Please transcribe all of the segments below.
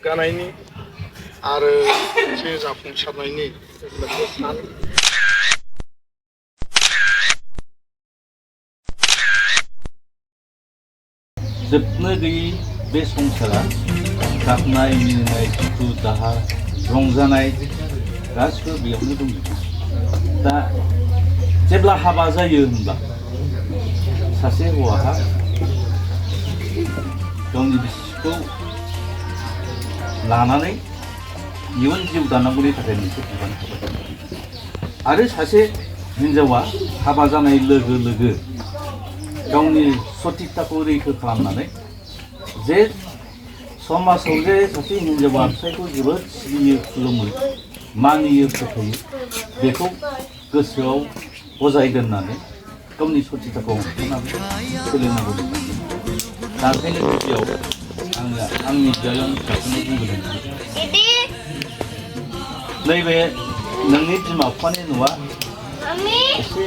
गोग्गानायनि आरो मोनसे जाफुंसारनायनि मोनसे सान जोबनो गैयै बे संसारा गाबनाय मिनिनाय दुखु दाहा रंजानाय गासिबो बेयावनो दंजोबो। दा जेब्ला हाबा जायो होनब्ला सासे हौवाहा गावनि बिसिखौ लानानै इयुन जिउ दानांगौनि थाखाय मोनसे बिबान थाबाय आरो सासे हिन्जावा हाबा जानाय लोगो लोगो गावनि सतिकताखौ रैखा खालामनानै जे समाजाव जे सासे हिन्जावा फिसायखौ जोबोद सिबियो खुलुमो मानियो फोथायो बेखौ गोसोआव बजाय दोननानै गावनि सतिकताखौ हमथानानै सोलिनांगौ। दा ओंखायनो गिबियाव आङो आंनि बियायं फिसाखौनो बुंबोदों नैबे नोंनि बिमा बिफानि न'आ एसे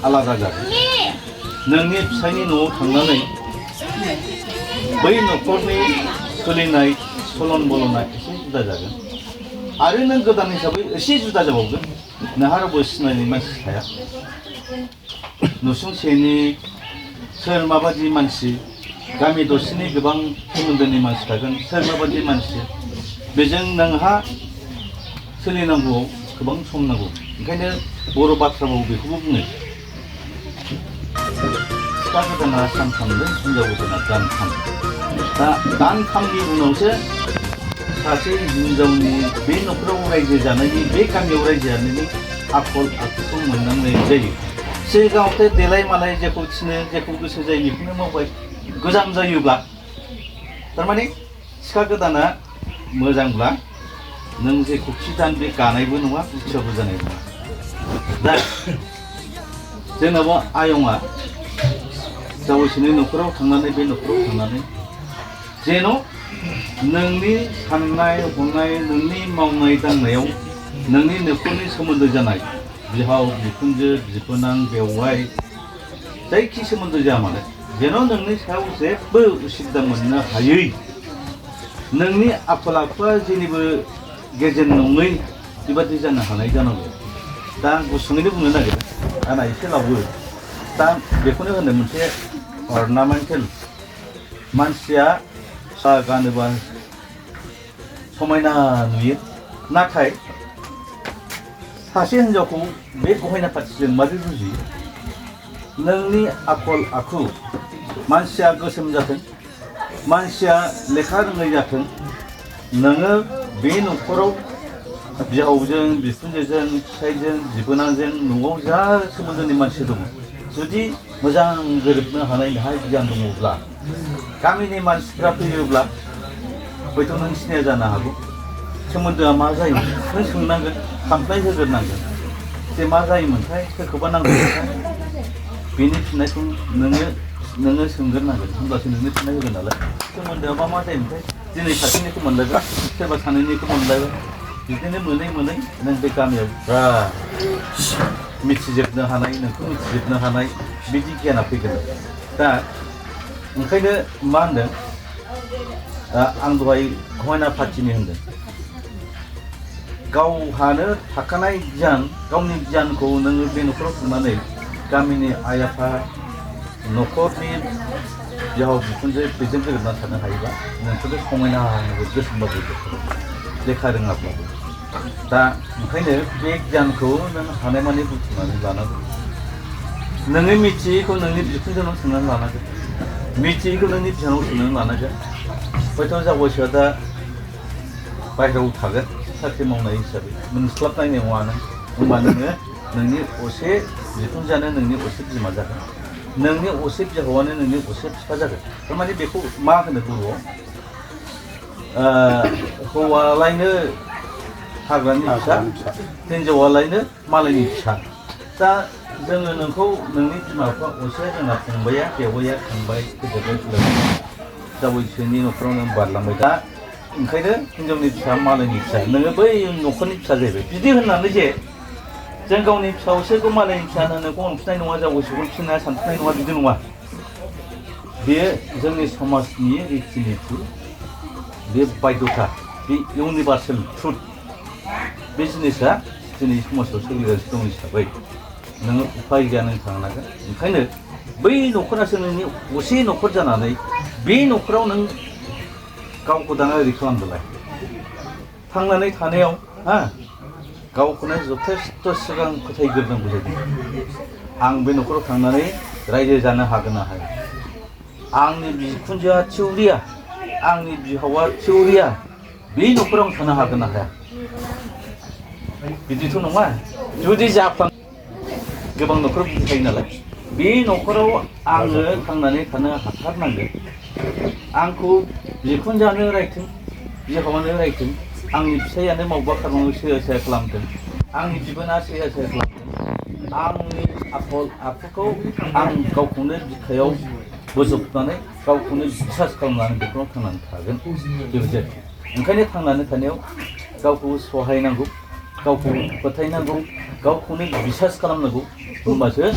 आलादा जागोन। नोंनि फिसायनि न'आव थांनानै बै न'खरनि सोलिनाय सलन बलना एसे जुदा जागोन आरो नों गोदान हिसाबै एसे जुदा जाबावगोन। नोंहा रावबो सिनायनाय मानसि थाया। नसुंसेनि सोर माबादि मानसि गामि दरसेनि गोबां सोमोन्दोनि मानसि थागोन सोर माबादि मानसि बेजों नोंहा सोलिनांगौआव गोबां सम नांगौ। ओंखायनो बर' बाथ्रायाव बेखौबो बुङो सिखा गोदाना सानथामजों हिनजाव गोदाना दानथाम। दा दानथामनि उनावसो सासे हिन्जावनि बे न'खराव रायजो जानायनि बे गामियाव रायजो जानायनि आखल आखुखौ मोननांनाय जायो। सिगाङावथ' देलाय मालाय जेखौ थिनो जेखौ गोसो जायो बेखौनो मावबाय। गोजाम जायोब्ला थारमाने सिखा गोदाना मोजांब्ला नों जेखौ खिदान बे गानायबो नङा उथियाबो जानाय नङा। दा जोंनाबो आयंआ जावैसोनि न'खराव थांनानै बे न'खराव थांनानै जेन' नोंनि साननाय हनाय नोंनि मावनाय दांनायाव नोंनि न'खरनि सोमोन्दो जानाय बिहाव बिखुनजो बिबोनां बेवाइ जायखि सोमोन्दो जाया मानो जेन' नोंनि सायाव जेबो उसुबिदा मोननो हायै नोंनि आखल आखुआ जेनिबो गेजेर नङै बेबादि जानो हानाय जानांगौ। दा आं गुसुङैनो बुंनो नागिरदों आंना एसे लावो। दा बेखौनो होनो मोनसे अर्नामेन्टेल मानसिया सा गानोबा समायना नुयो नाथाय सासे हिन्जावखौ बे गहेना पाथिजों माबोरै बुजियो? नोंनि आखल आखु मानसिया गोसोम जाथों मानसिया लेखा रोङै जाथों नोङो बे न'खराव बिहावजों बिखुनजोजों फिसाइजों बिबोनांजों न'आव जा सोमोन्दोनि मानसि दङ जुदि मोजां गोरोबनो हानाय नोंहा गियान दङब्ला गामिनि मानसिफ्रा फैयोब्ला हयथ' नों सिनाया जानो हागौ। सोमोन्दोआ मा जायो नों सोंनांगोन खामफ्लाय होग्रोनांगोन जे मा जायोमोनथाय सोरखौबा नांगौमोनथाय बेनि फिननायखौ नोङो सोंग्रोनांगोन होमब्लासो नोंनो फिननाय होगोन नालाय। सोमोन्दोआ मा जायोमोनथाय दिनै सासेनिखौ मोनलायबाय सोरबा सानैनिखौ मोनलायबाय बिदिनो मोनै मोनै नों बे गामियाव बिराद मिथिजोबनो हानाय नोंखौ मिथिजोबनो हानाय बिदि गियाना फैगोन। दा ओंखायनो मा होनदों आं दहाय गहेना पाथिनि होनदों गावहानो थाखानाय गियान गावनि गियानखौ नोङो बे न'खराव थांनानै गामिनि आइ आफा न'खरनि बिहाव बिखुनजो बेजों गोरोबना थानो हायोबा नोंखौबो समायना गोसोमबाबो लेखा रोङाब्लाबो। दा ओंखायनो बे गियानखौ नों हानायमानि बुथुमनानै लानांगौ। नोङो मिथियैखौ नोंनि बिखुनजोनाव सोंनानै लानांगोन मिथियैखौ नोंनि बिहानाव सोंनानै लानांगोन। हयथ' जावैसोआ दा बाहेरायाव थागोन साख्रि मावनाय हिसाबै मोनस्लाबनाय नङा नों होमबा नोङो नोंनि असे बिखुनजोआनो नोंनि असे बिमा जागोन नोंनि असे बिहावानो नोंनि असे बिफा जागोन। थारमाने बेखौ मा होनो बर'आव हौवालायनो हाग्रानि फिसा हिन्जावालायनो मालायनि फिसा। दा जोङो नोंखौ नोंनि बिमा बिफा असे जोंना फंबाया बेवाइया खांबाय फेदेरबाय फोलावबाय जावैसोनि न'खराव नों बारलांबाय। दा ओंखायनो हिन्जावनि फिसा मालायनि फिसा नोङो बै न'खरनि फिसा जाहैबाय। बिदि होननानै जे जों गावनि फिसाखौ मालायनि फिसा होननायखौ अनफिननाय नङा जावैसोखौ अनफिननाया सानफिननाय नङा बिदि नङा। बेयो जोंनि समाजनि रिति निति बे बायध'था बे इउनिभार्सेल ट्रुथ बे जिनिसा दिनै समाजाव सोलिगासिनो दं हिसाबै नोङो उफाय गैया नों थांनांगोन ओंखायनो बै न'खरासो नोंनि असे न'खर जानानै बे न'खराव नों गावखौ दाना ओरै खालामदोलाय थांनानै थानायाव हा गावखौनो जथेस्थ' सिगां फोथायग्रोनांगौ जायो आं बे न'खराव थांनानै रायजो जानो हागोन ना हाया आंनि बिखुनजोआ थिउरिया आंनि बिहावा थिउरिया बे न'खराव आं थानो हागोन ना हाया बिदिथ' नङा जुदि जाफ्लां गोबां न'खराव बिदि थायो नालाय बे न'खराव आङो थांनानै थानो हाथारनांगोन आंखौ बिखुनजोआनो रायथों बिहावानो रायथों आंनि फिसाइयानो मावबा खारनायाव सैया सैया खालामथों आंनि बिबोना सैया सैया खालामथों आंनि आखल आखुखौ आं गावखौनो बिखायाव बोजबनानै गावखौनो बिसास खालामनानै बेफोराव थांनानै थागोन बेबायदि ओंखायनो थांनानै थानायाव गावखौ सहायनांगौ गावखौ फोथायनांगौ गावखौनो बिसास खालामनांगौ होमबासो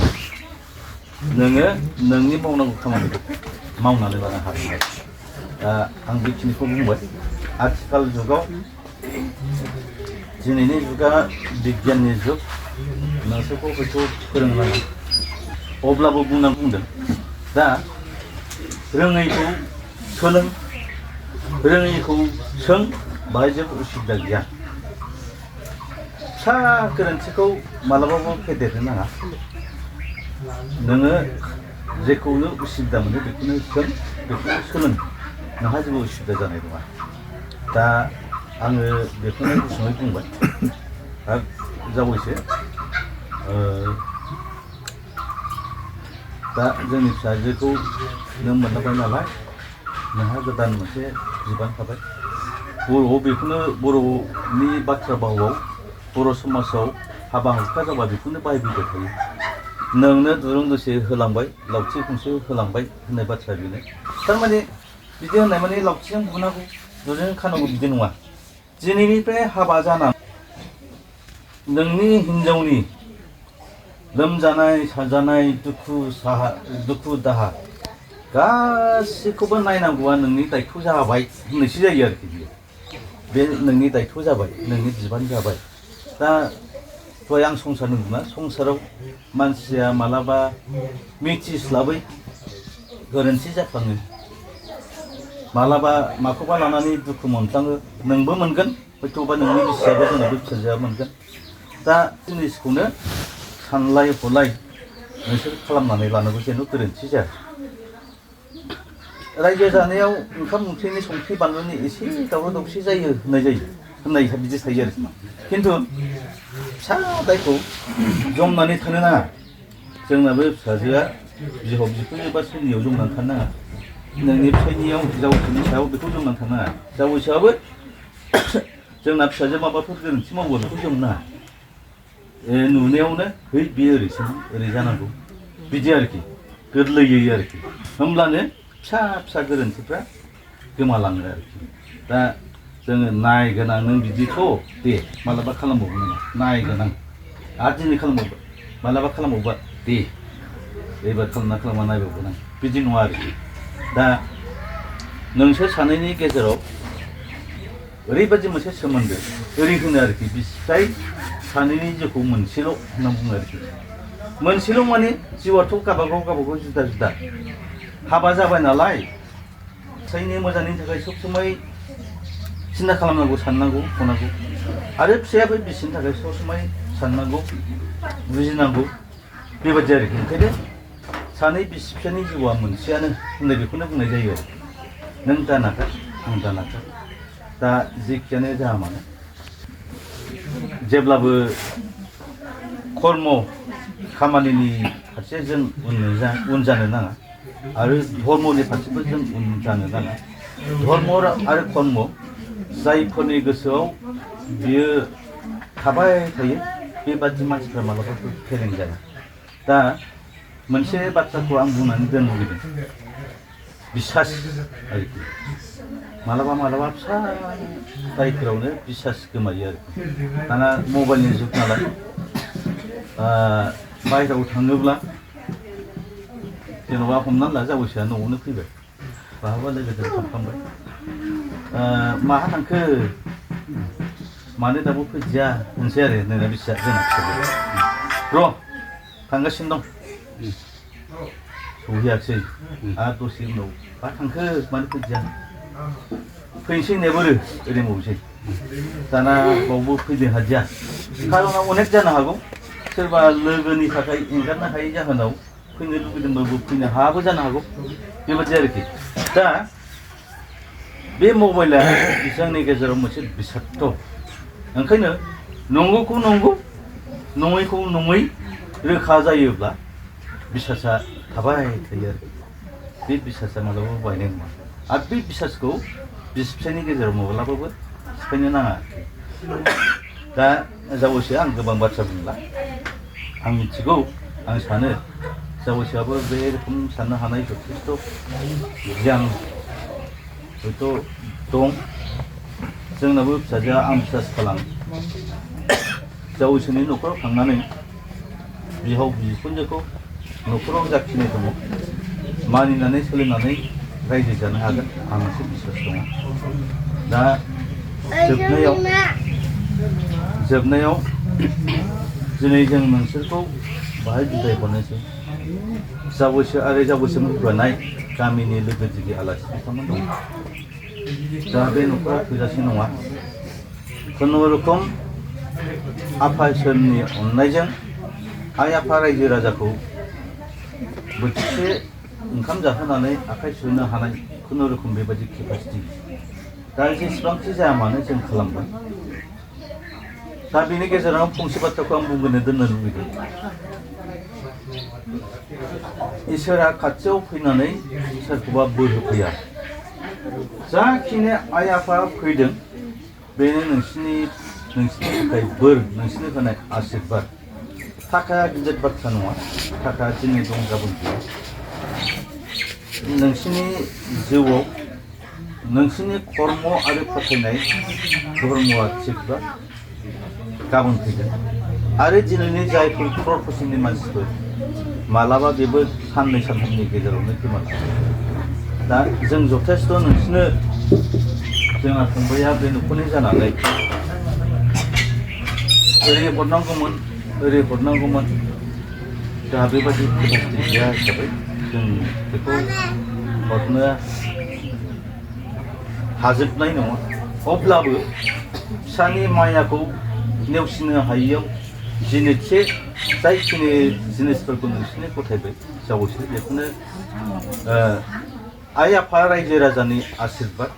नोङो नोंनि मावनांगौ खामानिखौ मावनानै लानो हागोन आरो दा आं बेखिनिखौ बुंबाय आथिखाल जुगाव दिनैनि जुगा बिगियाननि जुग नोंसोरखौ हयथ' फोरोंनांगौ अब्लाबो बुंदों दा रोङैखौ सोलों रोङैखौ सों बाहाय जेबो उसुबिदा गैया फिसा गोरोन्थिखौ मालाबाबो फेदेरनो नाङा नोङो जेखौनो उसुबिदा मोनो बेखौनो सों बेखौनो सोलों नोंहा जेबो उसुबिदा जानाय नङा दा आङो बेखौनो गुसुङै बुंबाय आरो जावैसो दा जोंनि फिसाजोखौ नों मोनलांबाय नालाय नोंहा गोदान मोनसे बिबान थाबाय बर'आव बेखौनो बर'नि बाथ्रा भावआव बर' समाजाव हाबा हुखा जाबा बेखौनो बाहायबोबाय थायो नोंनो दुरुं दोंसे होलांबाय लावथि गंसे होलांबाय होननाय बाथ्रा बेनो थारमाने बिदि होननाय माने लावथिजों बुनांगौ दुरुंजों खानांगौ बिदि नङा दिनैनिफ्राय हाबा जानानै नोंनि हिन्जावनि लोमजानाय साजानाय दुखु दाहा गासैखौबो नायनांगौआ नोंनि दायथ' जाबाय होननायसो जायो आरोखि बियो बे नोंनि दायथ' जाबाय नोंनि बिबान जाबाय दा दहाय आं संसार होनदोंना संसाराव मानसिया मालाबा मिथिस्लाबै गोरोन्थि जाफ्लाङो मालाबा माखौबा लानानै दुखु मोनफ्लाङो नोंबो मोनगोन हयथ'बा नोंनि बिसियाबो जोंनाबो फिसाजोआ मोनगोन दा जिनिसखौनो सानलाय हलाय नोंसोर खालामनानै लानांगौ जेन' गोरोन्थि जाया रायजो जानायाव ओंखाम ओंख्रिनि संख्रि बानलुनि एसे दावराव दावसि जायो होननाय बिदि थायो आरोखि खिन्थु फिसा दायखौ जमनानै थानो नाङा जोंनाबो फिसाजोआ बिहाव बिखुनजो बा सोरनियाव जमनानै थानो नाङा नोंनि फिसायनियाव जावैसोनि सायाव बेखौ जमनानै थानो नाङा जावैसोआबो जोंना फिसाजो माबाफोर गोरोन्थि मावोबा बेखौ जमनो नाङा नुनायावनो है बे ओरैसो ओरै जानांगौ बिदि आरोखि गोरलैयै आरोखि होमब्लानो फिसा फिसा गोरोन्थिफ्रा गोमालाङो आरोखि दा जोङो नायगोनां नों बिदिथ' दे मालाबा खालामबावगोन नोङो नायगोनां आरो दिनै खालामबावबाय मालाबा खालामबावबा दे एबार खालामा नायबावगोन आं बिदि नङा आरोखि दा नोंसोर सानैनि गेजेराव ओरैबायदि मोनसे सोमोन्दो ओरै होनो आरोखि बिसिफ्राय सानैनि जिउखौ मोनसेल' होनना बुङो आरोखि मोनसेल' माने जिउआथ' गावबागाव जुदा जुदा हाबा जाबाय नालाय फिसायनि मोजांनि थाखाय सब समाय सिन्था खालामनांगौ साननांगौ हनांगौ आरो फिसायाबो बिसिनि थाखाय सब समाय साननांगौ बुजिनांगौ बेबायदि आरोखि ओंखायनो सानै बिसि फिसायनि जिउआ मोनसेयानो होननाय बेखौनो बुंनाय जायो आरो नों दानाखा आं दानाखा दा जेखियानो जाया मानो जेब्लाबो कर्म खामानिनि फारसे जों उन जानो नाङा आरो धर्मनि फारसेबो जों उन जानो नाङा धर्म आरो कर्म जायफोरनि गोसोआव बियो थाबाय थायो बेबादि मानसिफ्रा मालाबाबो फेलें जाया दा मोनसे बाथ्राखौ आं बुंनानै दोननो लुबैदों बिसास आरोखि मालाबा फिसा दायफोरावनो बिसास गोमायो आरोखि दाना मबाइलनि जुग नालाय बायहेरायाव थाङोब्ला जेन'बा हमनानै ला जावैसोआ न'आवनो फैबाय बहाबा लोगोजों थांफ्लांबाय मा थांखो मानो दाबो फैदिया होनसै आरो नोंना बिसिया जोंना फिसाजो र' थांगासिनो दं सहैयाखिसै आरो दसे उनाव मा थांखो मानो फैदिया फैनोसै होननाया बोरो ओरै बुंसै दाना बावबो फैनो हादिया खार'ना अनेक जानो हागौ सोरबा लोगोनि थाखाय एंगारनो हायै जाहोनाव फैनो लुबैदोंबाबो फैनो हायाबो जानो हागौ बेबायदि आरोखि दा बे मबाइला जोंनि गेजेराव मोनसे बिसाक्त ओंखायनो नंगौखौ नंगौ नङैखौ नङै रोखा जायोब्ला बिसासा थाबाय थायो आरो बे बिसासा मालाबाबो बायनाय नङा आरो बे बिसासखौ बिसि फिसायनि गेजेराव माब्लाबाबो सिफायनो नाङा दा जावैसो आं गोबां बाथ्रा बुंला आं मिथिगौ आं सानो जावैसोआबो बे रोखोम साननो हानाय जथेस्थ' गियान हयथ' दं जोंनाबो फिसाजोआ आं बिसास खालामो जावैसोनि न'खराव थांनानै बिहाव बिखुनजोखौ न'खराव जाखिनि दङ मानिनानै सोलिनानै रायजो जानो हागोन आं मोनसे बिसास दङ दा जोबनायाव दिनै जों नोंसोरखौ बाहाय बिदाय हरनोसै जावैसो आरो जावैसो मुगानाय गामिनि लोगो दिगि आलासि बिथांमोन दं दा बे न'खराव थोजासे नङा खुनुरुखुम आफा इसोरनि अननायजों आइ आफा रायजो राजाखौ बोथिसे ओंखाम जाहोनानै आखाइ सुनो हानाय खुनुरुखुम बेबायदि केपासिटि दा जेसेबांखि जाया मानो जों खालामबाय दा बेनि गेजेराव फंसे बाथ्राखौ आं बुंनो दोननो लुबैदों इसोरा खाथियाव फैनानै सोरखौबा बोर होफैया जाखिनि आइ आफा फैदों बेनो नोंसिनि थाखाय बोर नोंसिनि होनाय आशीर्बाद थाखाया गिदिर बाथ्रा नङा थाखा दिनै दं गाबोन गैया नोंसिनि जिउआव नोंसिनि कर्म आरो फोथायनाय धर्मआ थिगबा गाबोन फैगोन आरो दिनैनि जायफोर प्रफेसननि मानसिफोर मालाबा बेबो साननै सानथामनि गेजेरावनो गोमालाङो दा जों जथेस्थ' नोंसिनो जोंहा फंबाया बे न'खरनि जानानै ओरै हरनांगौमोन जोंहा बेबायदि केपासिटि गैया हिसाबै जों बेखौ हरनो हाजोबनाय नङा अब्लाबो फिसानि मायाखौ नेवसिनो हायियाव दिनैसे जायखिनि जिनिसफोरखौ नोंसिनो गथायबाय जावैसो बेखौनो आइ आफा रायजो राजानि आशीर्बाद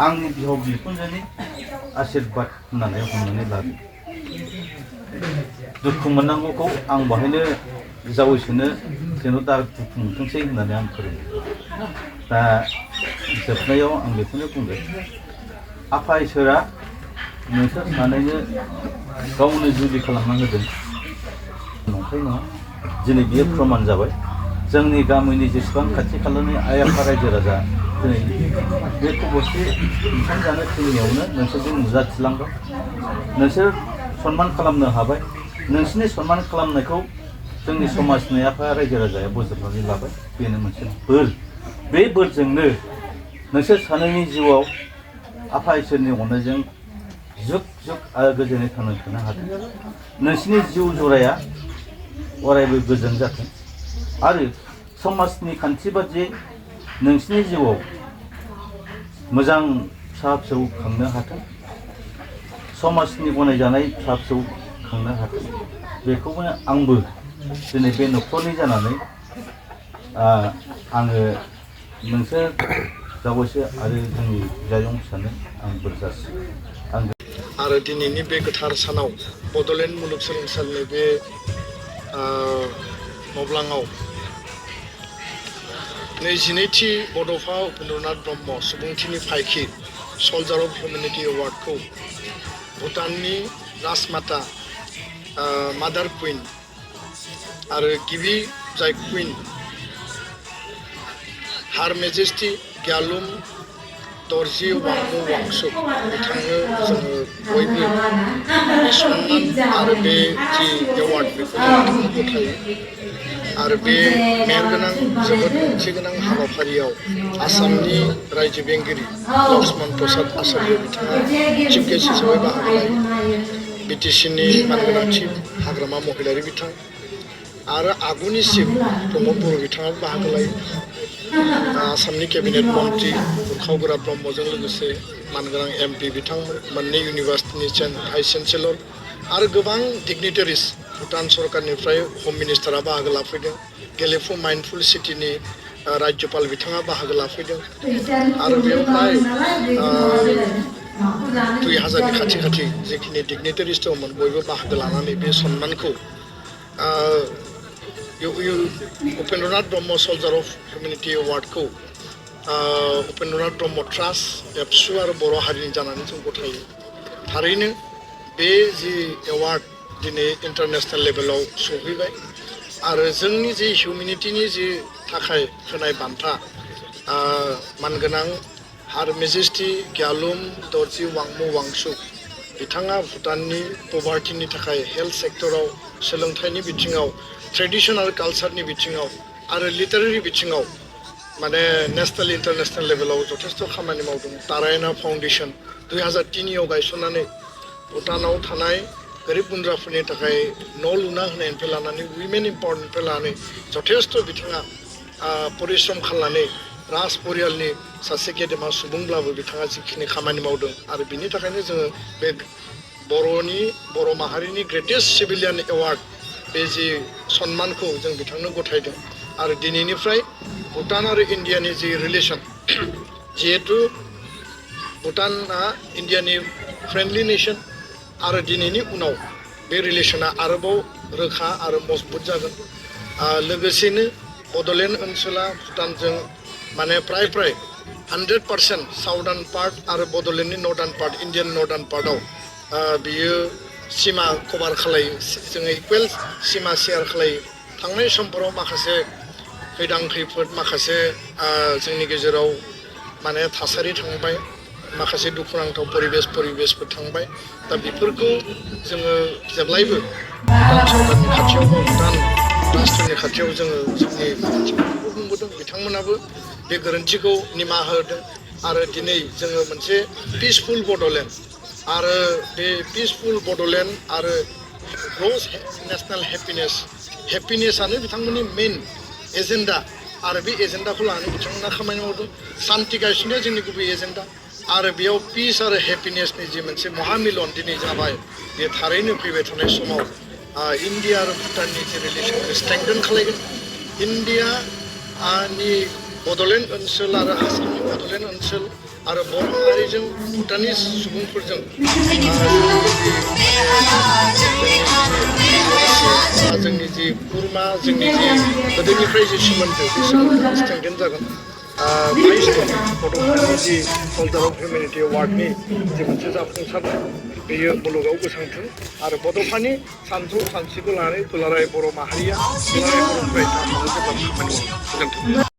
आंनि बिहाव बिखुनजोनि आशीर्बाद होननानै हमनानै लादों दुखु मोननांगौखौ आं बाहायनो जावैसोनो जेन' दा दुखु मोनथोंसै होननानै आं फोरोङो दा जोबनायाव आं बेखौनो बुंदों आफा इसोरा नोंसोर सानैनो गावनो जुलि खालामना होदों नंखाय नङा दिनै बियो प्रमान जाबाय जोंनि गामिनि जेसेबां खाथि खालानि आइ आफा रायजो राजा दिनै बे खबरसे ओंखाम जानो फैनायावनो नोंसोरजों नुजाथिलांबाय नोंसोर सनमान खालामनो हाबाय नोंसिनि सनमान खालामनायखौ जोंनि समाजनि आफा रायजो राजाया बोजबनानै लाबाय बेनो मोनसे बोर बे बोरजोंनो नोंसोर सानैनि जिउआव आफा इसोरनि अननायजों जुग जुग आरो गोजोनै थांनानै थानो हाथों नोंसिनि जिउ जराया अरायबो गोजोन जाथों आरो समाजनि खान्थि बादियै नोंसिनि जिउआव मोजां फिसा फिसौ खांनो हाथों समाजनि गनायजानाय फिसा फिसौ खांनो हाथों बेखौनो आंबो दिनै बे न'खरनि जानानै आङो नोंसोर जावैसो आरो जोंनि बिजायं फिसानो आं बोर जासियो आरो दिनैनि बे गोथार सानाव बड'लेण्ड मुलुगसोलोंसालिनि बे मब्लाङाव 22थि बड'फा उपेन्द्रनाथ ब्रह्म सुबुंथिनि फायखि सल्जार अफ हिउमेनिटि एवार्डखौ भुटाननि राजमाता मादार कुइन आरो गिबि जाय कुइन हार मेजेस्टि ग्यालुम दर्जी वांमु वांसुक बिथांनो जोङो बयबो बे सन्मान आरो बे जि एवार्ड बेखौ जों बिथांनो गथायो आरो बे मेहेरगोनां जोबोद ओंथि गोनां हाबाफारियाव आसामनि रायजो बेंगिरि लक्ष्मण प्रसाद आचार्य बिथाङा चिफ गेस्ट हिसाबै बाहागो लायो बिटिसिनि मानगोनां चिफ हाग्रामा महिलारि बिथां आरो आगुनि चिफ प्रमद बर' बिथाङाबो बाहागो लायो आसामनि केबिनेट मन्त्रि उरखाव गोरा ब्रह्मजों लोगोसे मानगोनां एमपि बिथांमोन मोननै इउनिभार्सिटिनि भाइस चेन्सेलर आरो गोबां डिगनिटारिस भुटान सरकारनिफ्राय हम मिनिस्टारा बाहागो लाफैदों गेलेफु माइन्डफुल सिटिनि राज्यपाल बिथाङा बाहागो लाफैदों आरो बेवहाय 2000नि खाथि जेखिनि डिगनिटारिस दंमोन बयबो बाहागो लानानै बे सन्मानखौ उपेन्द्रनाथ ब्रह्म सल्जार अफ हिउमेनिटी एवार्डखौ उपेन्द्रनाथ ब्रह्म ट्रास्ट एबसु आरो बर' हारिनि जानानै जों गथायो थारैनो बे जि एवार्ड दिनै इन्टारनेशनेल लेभेलाव सौहैबाय आरो जोंनि जि हिउमेनिटीनि जि थाखाय होनाय बान्था मानगोनां हार मेजेस्टि ग्यालुम दर्जी वांमु वांचुक बिथाङा भुटाननि पभार्टिनि थाखाय हेल्थ सेक्टराव सोलोंथाइनि बिथिङाव ट्रेडिसन आरो कालचारनि बिथिङाव आरो लिटारेरि बिथिङाव माने नेशनेल इन्टारनेशनेल लेभेलाव जथेस्थ' खामानि मावदों तारायना फाउन्डेसन 2003 गायसननानै भुटानाव थानाय गोरिब गुन्द्राफोरनि थाखाय न' लुना होनायनिफ्राय लानानै उइमेन इम्पावारमेन्टनिफ्राय लानानै जथेस्थ' बिथाङा परिश्रम खालामनानै राज परियालनि सासे गेदेमा सुबुंब्लाबो बिथाङा जिखिनि खामानि मावदों आरो बिनि थाखायनो जोङो बे बर' माहारिनि ग्रेटेस्ट सिभिलियान एवार्ड बे जि सन्मानखौ जों बिथांनो गथायदों आरो दिनैनिफ्राय भुटान आरो इन्डियानि जि रिलेसन जिहेतु भुटाना इन्डियानि फ्रेन्डलि नेसन आरो दिनैनि उनाव बे रिलेसना आरोबाव रोखा आरो मजबुत जागोन लोगोसेनो बड'लेण्ड ओनसोला भुटानजों माने प्राय 100% साउदार्न पार्ट आरो बड'लेण्डनि नर्थार्न पार्ट इन्डियान नर्थार्न पार्टआव बियो सिमा कभार खालायो जोङो इकुवेल सिमा शेयार खालायो थांनाय समफोराव माखासे खैदां खैफोद माखासे जोंनि गेजेराव माने थासारि थांबाय माखासे दुखुनांथाव परिबेसफोर थांबाय दा बेफोरखौ जोङो जेब्लायबो भुटान सरकारनि खाथियाव बा भुटान राष्ट्रनि खाथियाव जोङो जोंनि गोरोन्थिखौ बुंबोदों बिथांमोनाबो बे गोरोन्थिखौ निमाहा होदों आरो दिनै जोङो मोनसे पिसफुल बड'लेण्ड आरो बे पिसफुल बड'लेण्ड आरो ग्र'स नेशनेल हेपिनेसआनो बिथांमोननि मेइन एजेन्डा आरो बे एजेन्डाखौ लानानै बिथांमोना खामानि मावदों सान्ति गायसननाया जोंनि गुबै एजेन्डा आरो बेयाव पिस आरो हेपिनेसनि जि मोनसे महामिलन दिनै जाबाय बे थारैनो फैबाय थानाय समाव इन्डिया आरो भुटाननि जि रिलेसनखौ स्ट्रेंथेन खालामगोन इन्डियानि बड'लेण्ड ओनसोल आरो आसामनि बड'लेण्ड ओनसोल आरो बर' हारिजों भुटानिस सुबुंफोरजों जोंनि जि खुरमा जोंनि जि गोदोनिफ्राय जि सोमोन्दो बे सोमोन्दोआ स्ट्रेंथेन जागोन बड'फानि जि सल्जार अफ हिउमेनिटी एवार्डनि जि मोनसे जाफुंसारनाय बेयो मुलुगाव गोसारथों आरो बड'फानि सानथौ सानस्रिखौ लानानै दुलाराय बर' माहारिया दुलाराय बर' जेब्ला खामानि मावो गोजोन्थों